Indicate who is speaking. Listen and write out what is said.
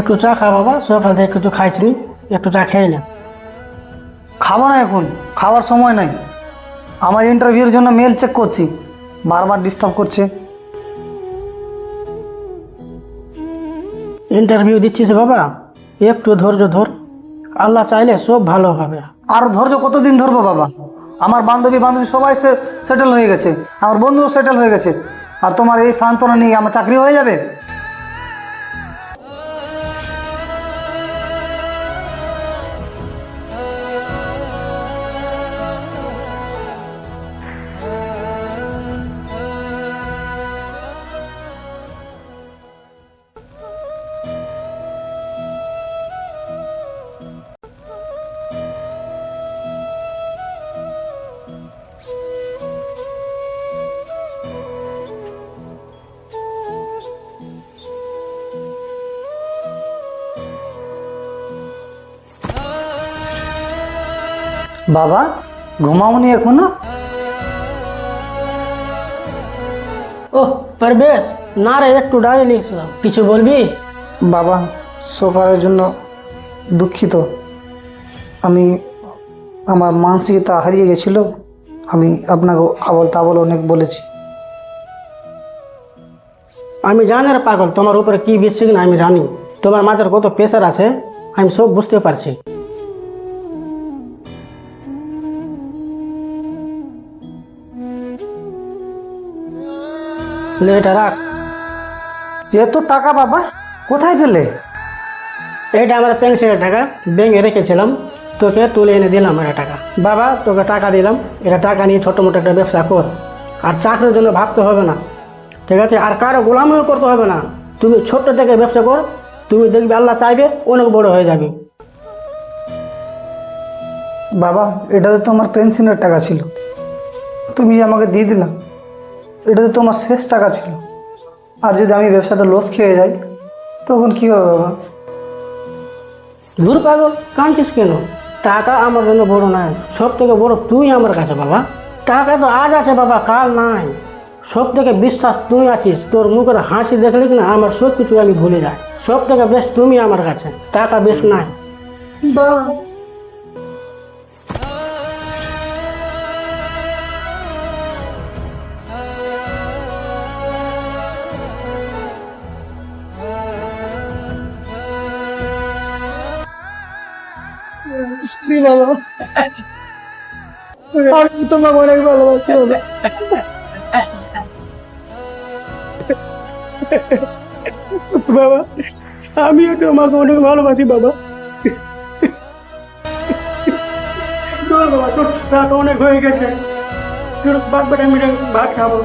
Speaker 1: একটু চা খা বাবা, সকাল থেকে কিছু খাইছিনি, একটু চা খেয়ে নে।
Speaker 2: খাবো না এখন, খাওয়ার সময় নাই। আমার ইন্টারভিউর জন্য মেল চেক করছি, বারবার ডিস্টার্ব করছে।
Speaker 1: ইন্টারভিউ দিচ্ছিস বাবা, একটু ধৈর্য ধর, আল্লাহ চাইলে সব ভালো হবে।
Speaker 2: আর ধৈর্য কতদিন ধরবো বাবা? আমার বান্ধবী সবাই সেটেল হয়ে গেছে, আমার বন্ধুও সেটেল হয়ে গেছে, আর তোমার এই সান্ত্বনা নিয়ে আমার চাকরি হয়ে যাবে? বাবা, ঘুমাওনি এখনো?
Speaker 1: ওহ পারবেশ, না রে, একটু দাঁড়িয়ে নিয়েছিলাম, কিছু বলবি?
Speaker 2: বাবা, সকালের জন্য দুঃখিত। আমি আমার মানসিকতা হারিয়ে গেছিল। আমি আপনাকে আবল তাবল অনেক বলেছি।
Speaker 1: আমি জানি রে পাগল, তোমার উপরে কি বিচ্ছিন্ন না আমি জানি, তোমার মাথার কত প্রেশার আছে আমি সব বুঝতে পারছি। লে, এটা রাখ।
Speaker 2: এত টাকা বাবা কোথায় পেলে?
Speaker 1: এটা আমার পেনশনের টাকা, ব্যাংকে রেখেছিলাম, তোকে তুলে এনে দিলাম এটা টাকা। বাবা, তোকে টাকা দিলাম, এটা টাকা নিয়ে ছোটো মোটো একটা ব্যবসা কর, আর চাকরির জন্য ভাবতে হবে না, ঠিক আছে? আর কারো গোলামিও করতে হবে না, তুমি ছোট্ট থেকে ব্যবসা কর, তুমি দেখবে আল্লাহ চাইবে অনেক বড় হয়ে যাবে।
Speaker 2: বাবা, এটাতে তো আমার পেনশনের টাকা ছিল, তুমি যে আমাকে দিয়ে দিলাম, এটা তো তোমার শেষ টাকা ছিল। আর যদি আমি ব্যবসাতে লস খেয়ে যাই তখন কী হবে বাবা?
Speaker 1: দূর পাগল, কাঁদছিস কেন? টাকা আমার জন্য বড় নয়, সব থেকে বড় তুই আমার কাছে বাবা। টাকা তো আজ আছে বাবা, কাল নাই। সব থেকে বিশ্বাস তুই আছিস, তোর মুখের হাসি দেখলে কিনা আমার সব কিছু আমি ভুলে যাই। সব থেকে বেশ তুমি আমার কাছে, টাকা বেশ নাই।
Speaker 2: বাবা, বাবা, আমি তোমাকে অনেক ভালোবাসি বাবা।
Speaker 1: বাবা, আমিও তোমাকে অনেক ভালোবাসি বাবা। চল বাবা, তোর রাত অনেক হয়ে গেছে, তোর বাদ বাটা মিলে ভাত খাবো।